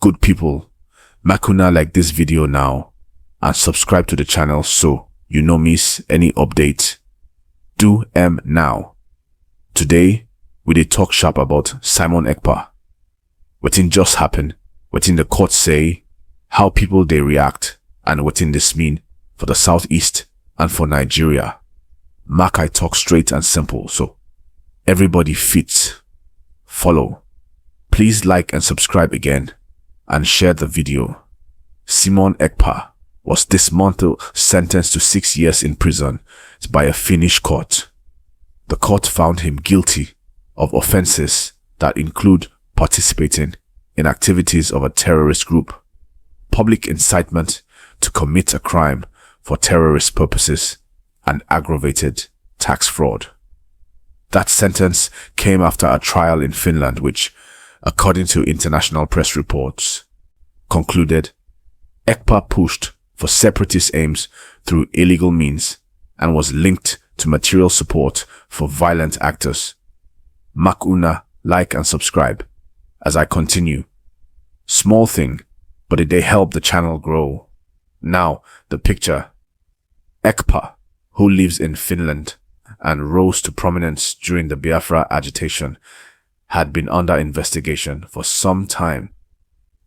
Good people, Makuna like this video now and subscribe to the channel so you no miss any update. Do now. Today, we dey talk sharp about Simon Ekpa. Wetin just happen, wetin the court say, how people they react, and wetin this mean for the Southeast and for Nigeria. Mark I talk straight and simple, so everybody fit. Follow. Please like and subscribe again and share the video. Simon Ekpa was this month sentenced to 6 years in prison by a Finnish court. The court found him guilty of offenses that include participating in activities of a terrorist group, public incitement to commit a crime for terrorist purposes, and aggravated tax fraud. That sentence came after a trial in Finland which, according to international press reports, concluded Ekpa pushed for separatist aims through illegal means and was linked to material support for violent actors. Makuna, like and subscribe as I continue. Small thing, but it they help the channel grow. Now, the picture. Ekpa, who lives in Finland and rose to prominence during the Biafra agitation, had been under investigation for some time.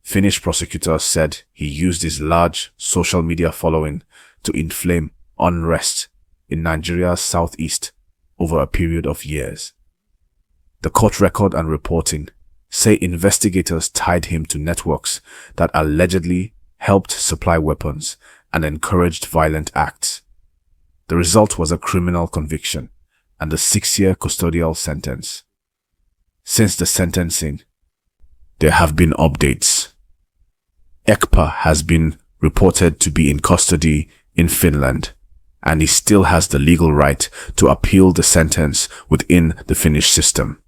Finnish prosecutors said he used his large social media following to inflame unrest in Nigeria's southeast over a period of years. The court record and reporting say investigators tied him to networks that allegedly helped supply weapons and encouraged violent acts. The result was a criminal conviction and a 6-year custodial sentence. Since the sentencing, there have been updates. Ekpa has been reported to be in custody in Finland, and he still has the legal right to appeal the sentence within the Finnish system.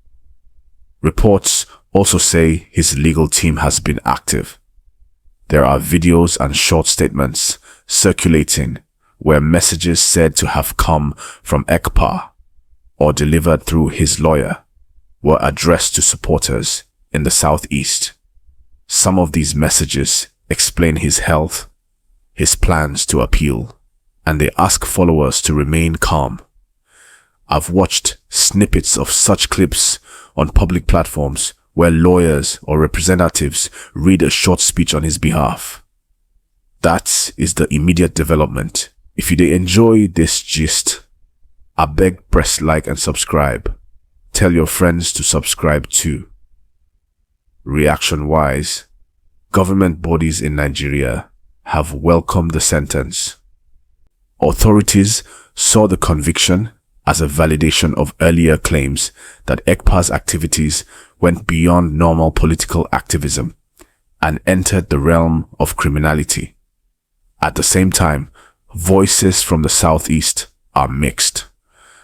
Reports also say his legal team has been active. There are videos and short statements circulating where messages said to have come from Ekpa or delivered through his lawyer were addressed to supporters in the Southeast. Some of these messages explain his health, his plans to appeal, and they ask followers to remain calm. I've watched snippets of such clips on public platforms where lawyers or representatives read a short speech on his behalf. That is the immediate development. If you dey enjoy this gist, I beg press like and subscribe. Tell your friends to subscribe too. Reaction-wise, government bodies in Nigeria have welcomed the sentence. Authorities saw the conviction as a validation of earlier claims that Ekpa's activities went beyond normal political activism and entered the realm of criminality. At the same time, voices from the Southeast are mixed.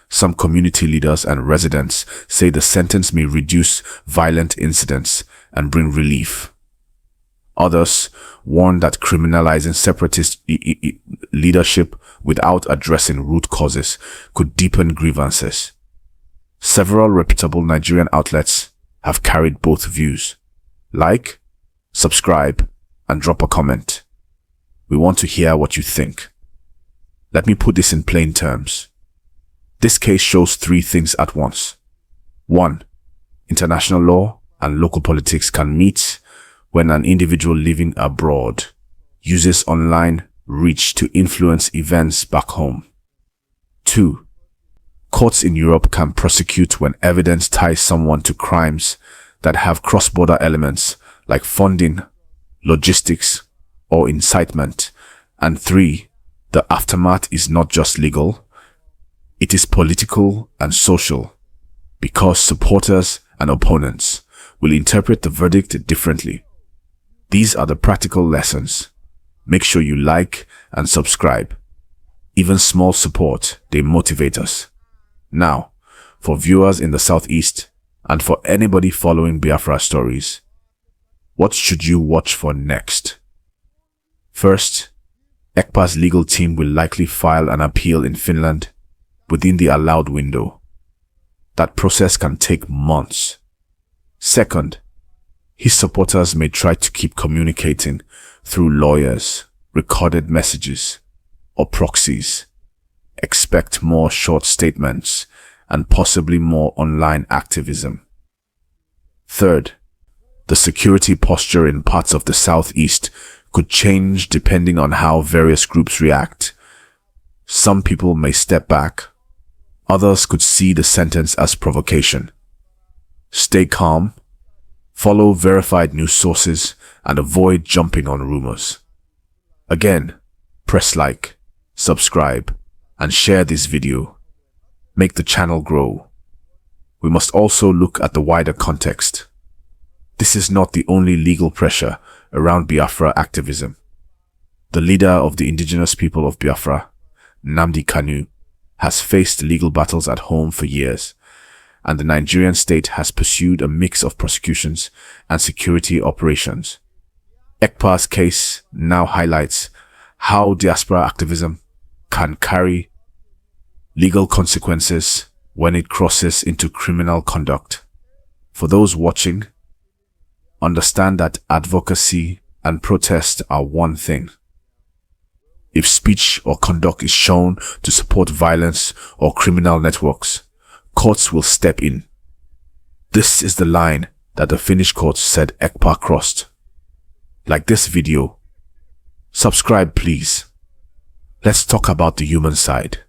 Some community leaders and residents say the sentence may reduce violent incidents and bring relief. Others warn that criminalizing separatist leadership without addressing root causes could deepen grievances. Several reputable Nigerian outlets have carried both views. Like, subscribe, and drop a comment. We want to hear what you think. Let me put this in plain terms. This case shows 3 things at once. 1. International law and local politics can meet when an individual living abroad uses online reach to influence events back home. 2. Courts in Europe can prosecute when evidence ties someone to crimes that have cross-border elements like funding, logistics, or incitement. And 3. The aftermath is not just legal, it is political and social, because supporters and opponents will interpret the verdict differently. These are the practical lessons. Make sure you like and subscribe. Even small support, they motivate us. Now, for viewers in the Southeast and for anybody following Biafra stories, what should you watch for next? First, Ekpa's legal team will likely file an appeal in Finland within the allowed window. That process can take months. Second, His supporters may try to keep communicating through lawyers, recorded messages, or proxies. Expect more short statements and possibly more online activism. Third, the security posture in parts of the southeast could change depending on how various groups react. Some people may step back. Others could see the sentence as provocation. Stay calm, follow verified news sources, and avoid jumping on rumors. Again, press like, subscribe, and share this video. Make the channel grow. We must also look at the wider context. This is not the only legal pressure around Biafra activism. The leader of the indigenous people of Biafra, Nnamdi Kanu, has faced legal battles at home for years, and the Nigerian state has pursued a mix of prosecutions and security operations. Ekpa's case now highlights how diaspora activism can carry legal consequences when it crosses into criminal conduct. For those watching, understand that advocacy and protest are one thing. If speech or conduct is shown to support violence or criminal networks, courts will step in. This is the line that the Finnish courts said Ekpa crossed. Like this video. Subscribe please. Let's talk about the human side.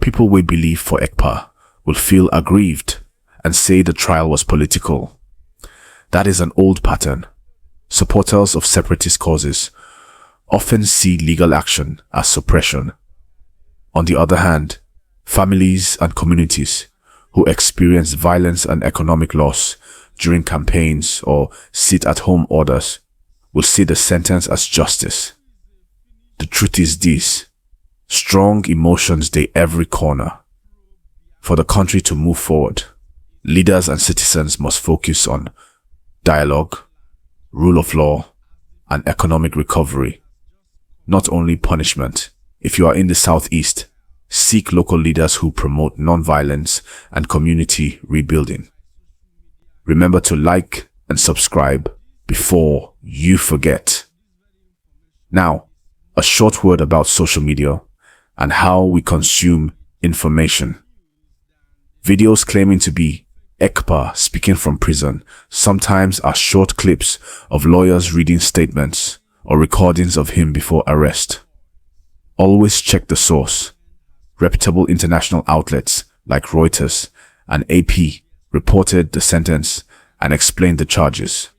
People we believe for Ekpa will feel aggrieved and say the trial was political. That is an old pattern. Supporters of separatist causes often see legal action as suppression. On the other hand, families and communities who experience violence and economic loss during campaigns or sit-at-home orders will see the sentence as justice. The truth is this: strong emotions dey every corner. For the country to move forward, leaders and citizens must focus on dialogue, rule of law, and economic recovery, not only punishment. If you are in the southeast, seek local leaders who promote non-violence and community rebuilding. Remember to like and subscribe before you forget. Now, a short word about social media and how we consume information. Videos claiming to be Ekpa speaking from prison sometimes are short clips of lawyers reading statements or recordings of him before arrest. Always check the source. Reputable international outlets like Reuters and AP reported the sentence and explained the charges.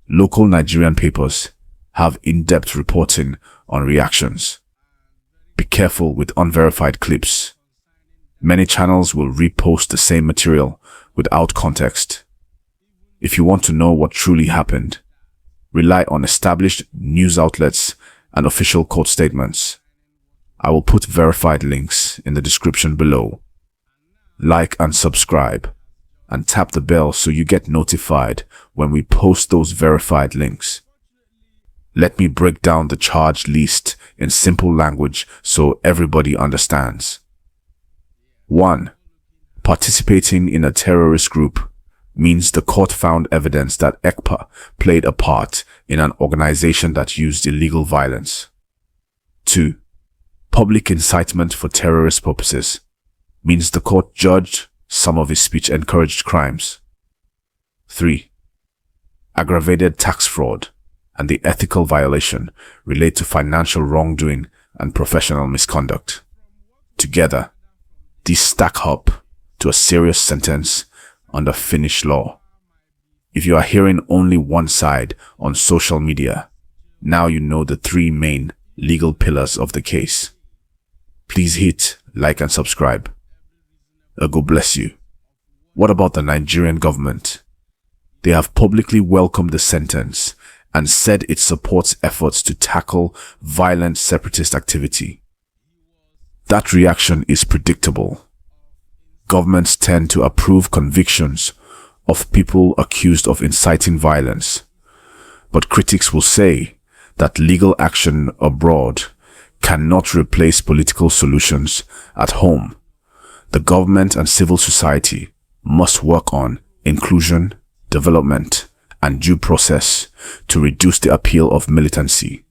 Local Nigerian papers have in-depth reporting on reactions. Be careful with unverified clips. Many channels will repost the same material without context. If you want to know what truly happened, rely on established news outlets and official court statements. I will put verified links in the description below. Like and subscribe, and tap the bell so you get notified when we post those verified links. Let me break down the charge list in simple language so everybody understands. 1. Participating in a terrorist group means the court found evidence that Ekpa played a part in an organization that used illegal violence. 2. Public incitement for terrorist purposes means the court judged some of his speech encouraged crimes. 3. Aggravated tax fraud and the ethical violation relate to financial wrongdoing and professional misconduct. Together, these stack up to a serious sentence under Finnish law. If you are hearing only one side on social media, now you know the three main legal pillars of the case. Please hit like and subscribe. God bless you. What about the Nigerian government? They have publicly welcomed the sentence and said it supports efforts to tackle violent separatist activity. That reaction is predictable. Governments tend to approve convictions of people accused of inciting violence, but critics will say that legal action abroad cannot replace political solutions at home. The government and civil society must work on inclusion, development, and due process to reduce the appeal of militancy.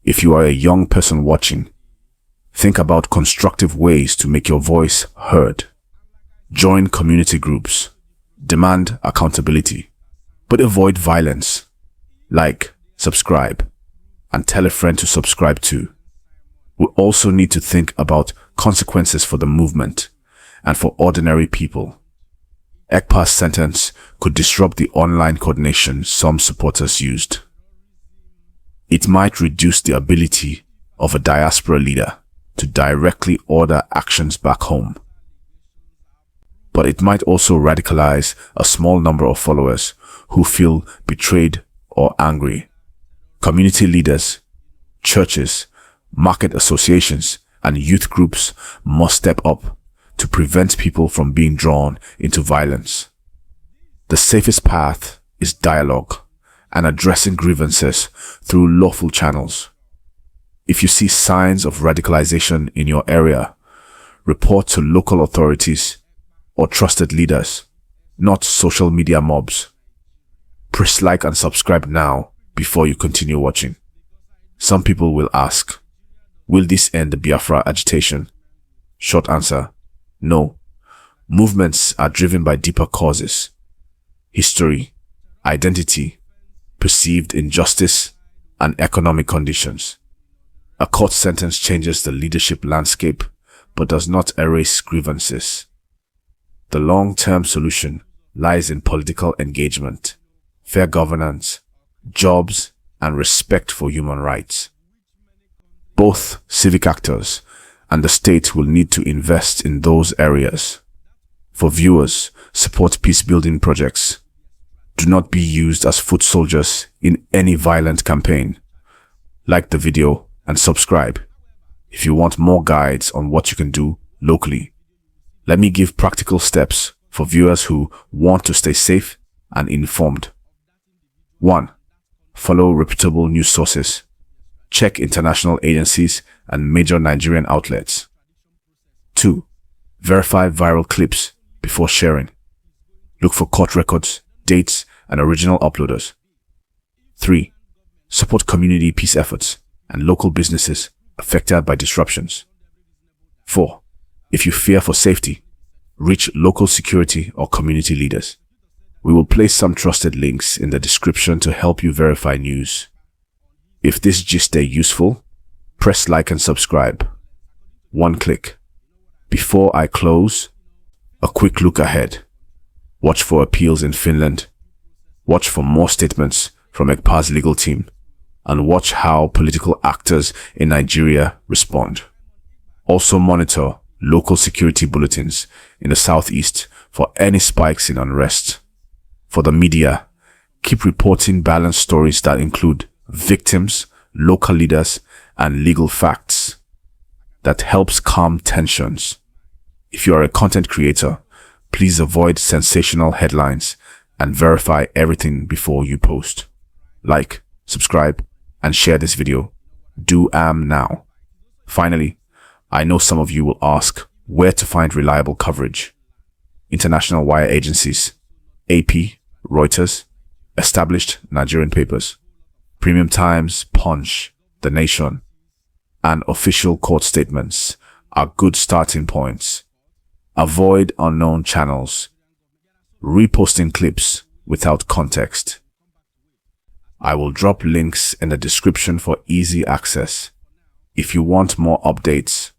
If you are a young person watching, think about constructive ways to make your voice heard. Join community groups, demand accountability, but avoid violence. Like, subscribe, and tell a friend to subscribe too. We also need to think about consequences for the movement and for ordinary people. Ekpa's sentence could disrupt the online coordination some supporters used. It might reduce the ability of a diaspora leader to directly order actions back home. But it might also radicalize a small number of followers who feel betrayed or angry. Community leaders, churches, market associations, and youth groups must step up to prevent people from being drawn into violence. The safest path is dialogue and addressing grievances through lawful channels. If you see signs of radicalization in your area, report to local authorities or trusted leaders, not social media mobs. Press like and subscribe now before you continue watching. Some people will ask, will this end the Biafra agitation? Short answer, no. Movements are driven by deeper causes: history, identity, perceived injustice, and economic conditions. A court sentence changes the leadership landscape but does not erase grievances. The long-term solution lies in political engagement, fair governance, jobs, and respect for human rights. Both civic actors and the state will need to invest in those areas. For viewers, support peace-building projects. Do not be used as foot soldiers in any violent campaign. Like the video and subscribe if you want more guides on what you can do locally. Let me give practical steps for viewers who want to stay safe and informed. 1. Follow reputable news sources. Check international agencies and major Nigerian outlets. 2. Verify viral clips before sharing. Look for court records, dates, and original uploaders. 3. Support community peace efforts and local businesses affected by disruptions. 4. If you fear for safety, reach local security or community leaders. We will place some trusted links in the description to help you verify news. If this gist stay useful, press like and subscribe. One click. Before I close, a quick look ahead. Watch for appeals in Finland. Watch for more statements from Ekpa's legal team. And watch how political actors in Nigeria respond. Also monitor local security bulletins in the southeast for any spikes in unrest. For the media, keep reporting balanced stories that include victims, local leaders, and legal facts. That helps calm tensions. If you are a content creator, please avoid sensational headlines and verify everything before you post. Like, subscribe, and share this video. Do now. Finally, I know some of you will ask where to find reliable coverage. International wire agencies, AP, Reuters, established Nigerian papers, Premium Times, Punch, The Nation, and official court statements are good starting points. Avoid unknown channels, reposting clips without context. I will drop links in the description for easy access. If you want more updates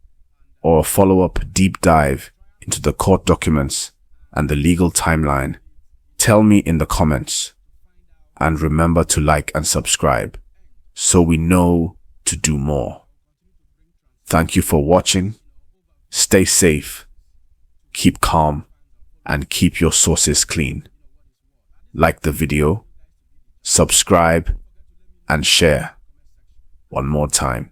or a follow-up deep dive into the court documents and the legal timeline, tell me in the comments. And remember to like and subscribe so we know to do more. Thank you for watching. Stay safe, keep calm, and keep your sources clean. Like the video, subscribe, and share. One more time.